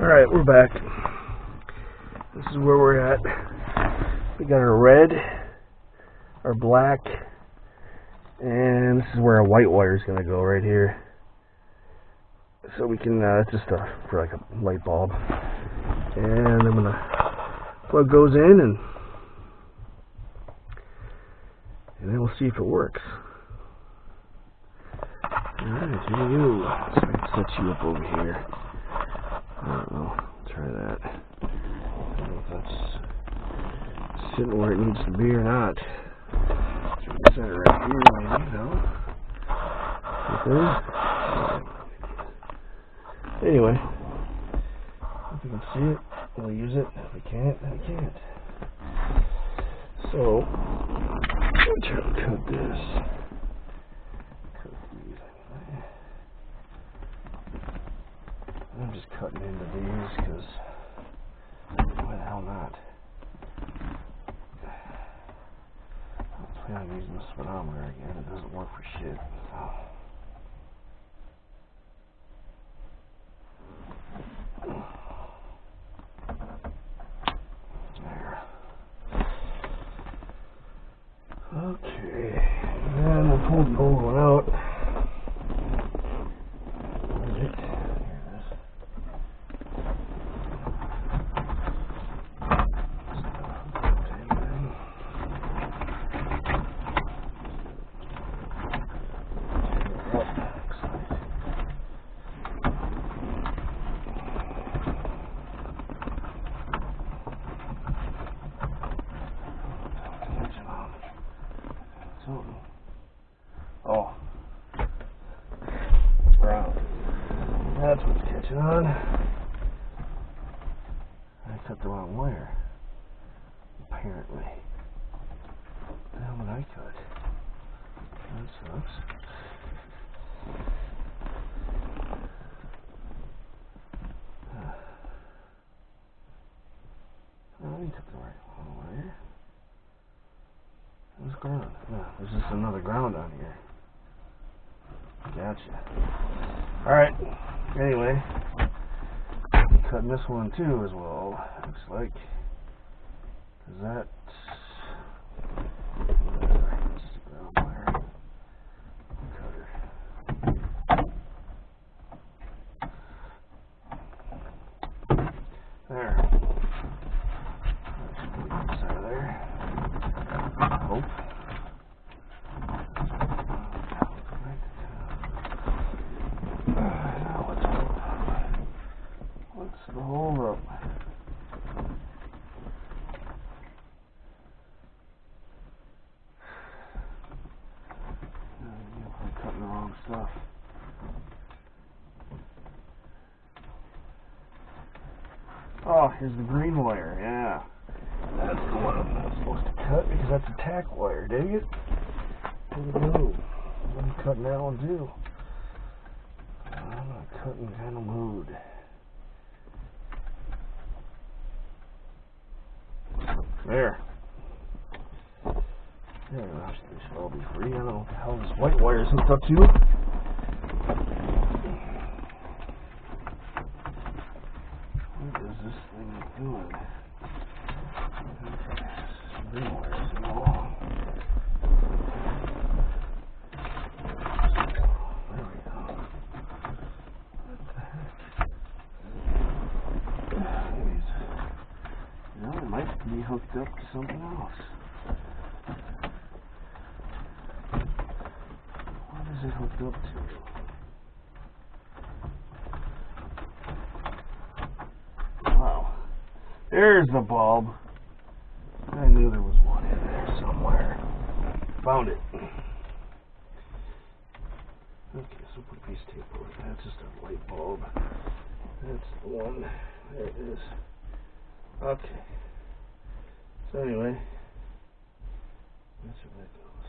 Alright, we're back. This is where we're at. We got our red, our black, and this is where our white wire is going to go right here. So we can, it's just for like a light bulb. And I'm going to plug those in and then we'll see if it works. Alright, here we go. So I can set you up over here. I don't know. Try that. I don't know if that's sitting where it needs to be or not. Set it right here, maybe, no? Okay. Anyway, if you can see it, we'll use it. If we can't, then we can't. So, I'm trying to cut this. Cut these anyway. I'm just cutting into these because why the hell not? I'm planning on using the speedometer again. It doesn't work for shit. So. There. Okay. And then we'll pull the old one out. Oh, brown. That's what's catching on. I cut the wrong wire. Apparently. What the hell did I cut? That sucks. I didn't cut the right wire. It was ground. No, there's just another ground on here. Gotcha. Alright. Anyway. I'm cutting this one too as well. Looks like. Because that's. Just a ground wire. Cutter. There. That should get this out of there. Hope. What's the hold up? I'm cutting the wrong stuff. Oh, here's the green wire, yeah. That's the one I'm not supposed to cut because that's a tach wire, dig it? Where'd it go? I'm cutting that one too. I'm in a cutting kind of mood. There. There, they should all be free. I don't know what the hell this white wire is hooked up to. What is this thing doing? Green wire is long. There we go. What the heck? No, it might be hooked up to something else. What is it hooked up to? Wow. There's the bulb. I knew there was one in there somewhere. Found it. Okay, so put a piece of tape over that. That's just a light bulb. That's the one. There it is. Okay. So anyway, that's where that goes.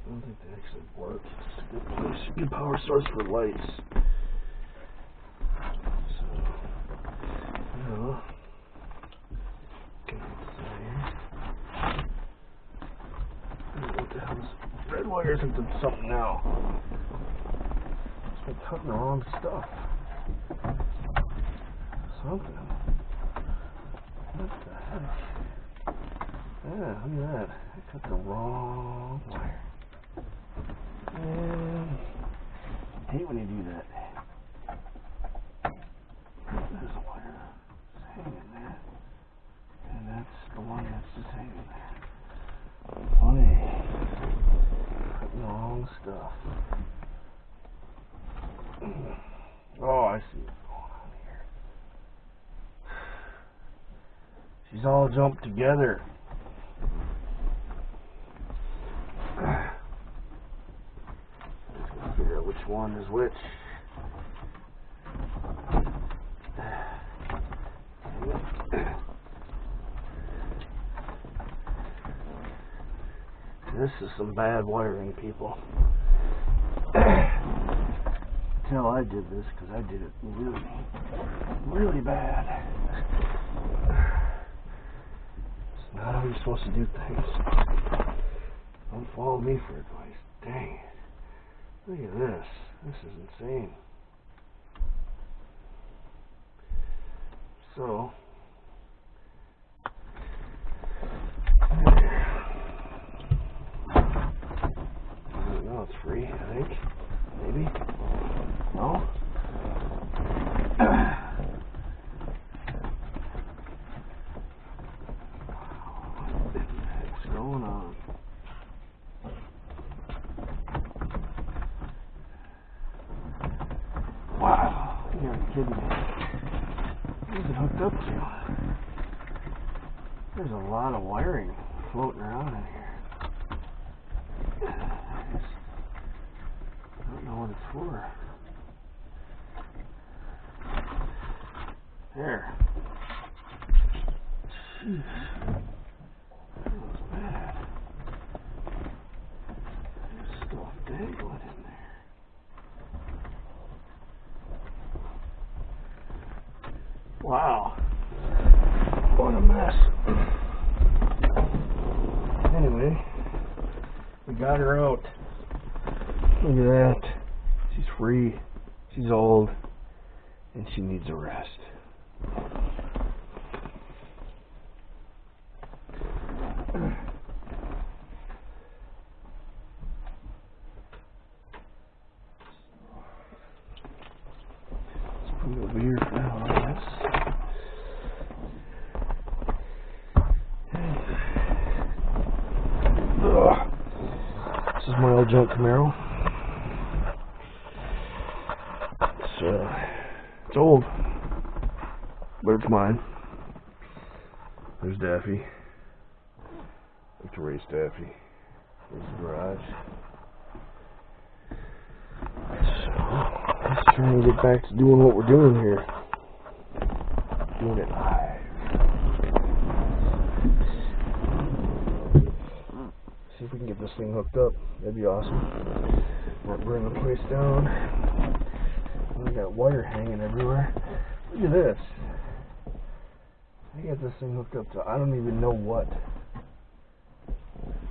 I don't think they actually work. It's a good place, a good power source for lights. So, now, what the hell is red wires into something now? It's been cutting the wrong stuff. something. What the heck? Yeah, look at that. I cut the wrong wire. And I hate when you do that. There's a wire just hanging there. And that's the one that's just hanging there. Funny. Cutting the wrong stuff. Oh, I see what's going on here. She's all jumped together. Let's figure out which one is which. This is some bad wiring, people. Tell I did this because I did it really, really bad. It's not how you're supposed to do things. Don't follow me for advice. Dang it. Look at this. This is insane. So, no, it's free, I think. Maybe. No? What the heck's going on? Wow. You gotta be kidding me. Where's it hooked up to? There's a lot of wiring floating around in here. I don't know what it's for. There. Jeez. That was bad. There's stuff dangling in there. Wow. What a mess. Anyway, we got her out. Look at that. She's free. She's old. And she needs a rest. Let's put it over here for now, I guess. This is my old junk Camaro. It's old, but it's mine. There's Daffy. Like to race Daffy. There's the garage. So, let's try and get back to doing what we're doing here. Doing it live. See if we can get this thing hooked up. That'd be awesome. Might burn the place down. We got wire hanging everywhere. Look at this. I got this thing hooked up to, I don't even know what.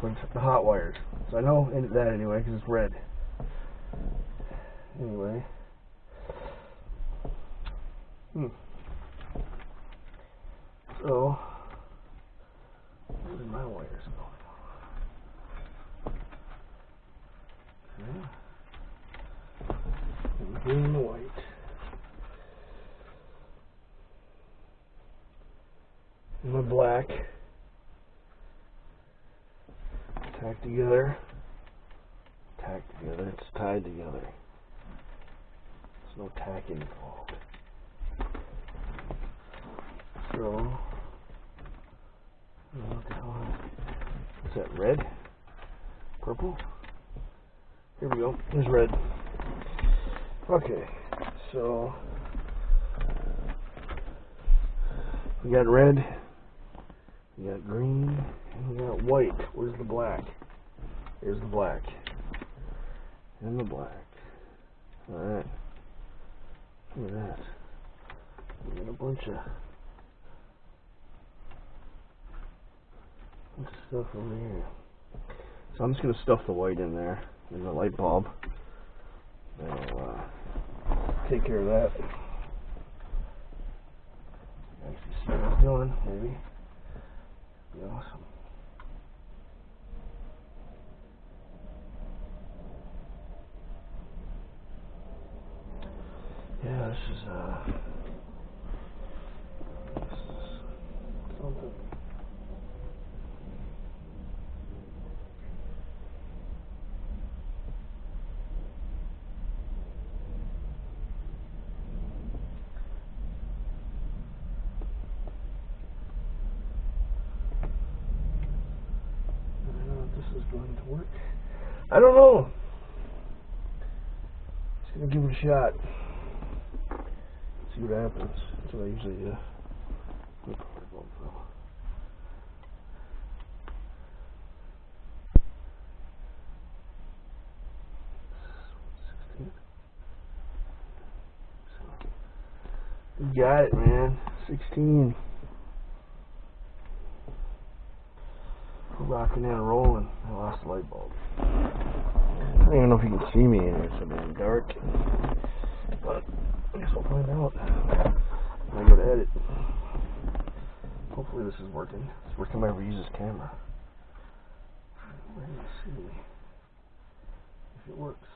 But it's the hot wires. So I know that anyway, because it's red. Anyway. So, where did my wires go? Yeah. Green and white. And the black. Tacked together. Tacked together. It's tied together. There's no tacking involved. So, what the hell? What's that? Red? Purple? Here we go. There's red. Okay, so we got red, we got green, and we got white. Where's the black? Here's the black. And the black. Alright. Look at that. We got a bunch of stuff over here. So I'm just going to stuff the white in there. There's a light bulb. That'll take care of that. doing, maybe. Be awesome. Yeah, this is something. I don't know if this is going to work. I don't know. Just gonna give it a shot. See what happens. That's what I usually do. You got it, man. 16. We're rocking and rolling. I lost the light bulb. I don't even know if you can see me in here. It's so damn dark. But I guess I'll find out when I go to edit. Hopefully this is working. It's the first time I ever use this camera. Let's see if it works.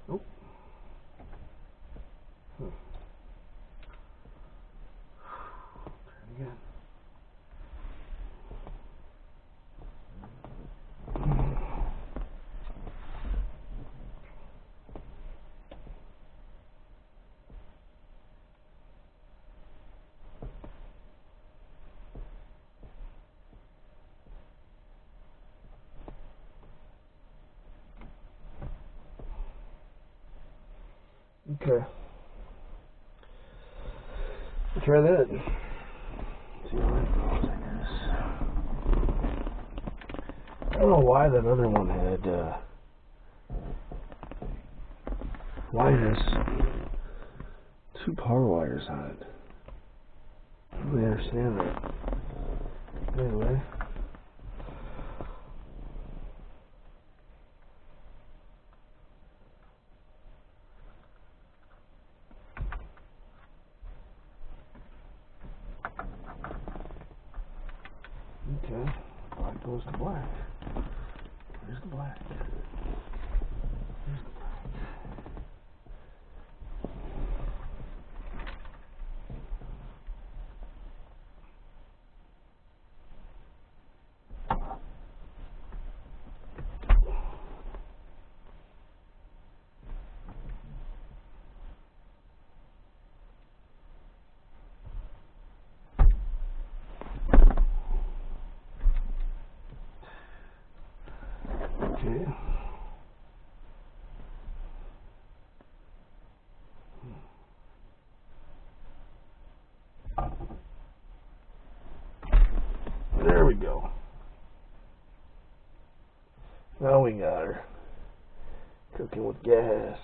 Nope. Try it again. Okay. Let's try that. See what it goes, I guess. I don't know why that other one had wires, 2 power wires on it. I don't really understand that. Anyway. Okay, black goes to black. Where's the black? Where's the black? Okay. There we go. Now we got her cooking with gas.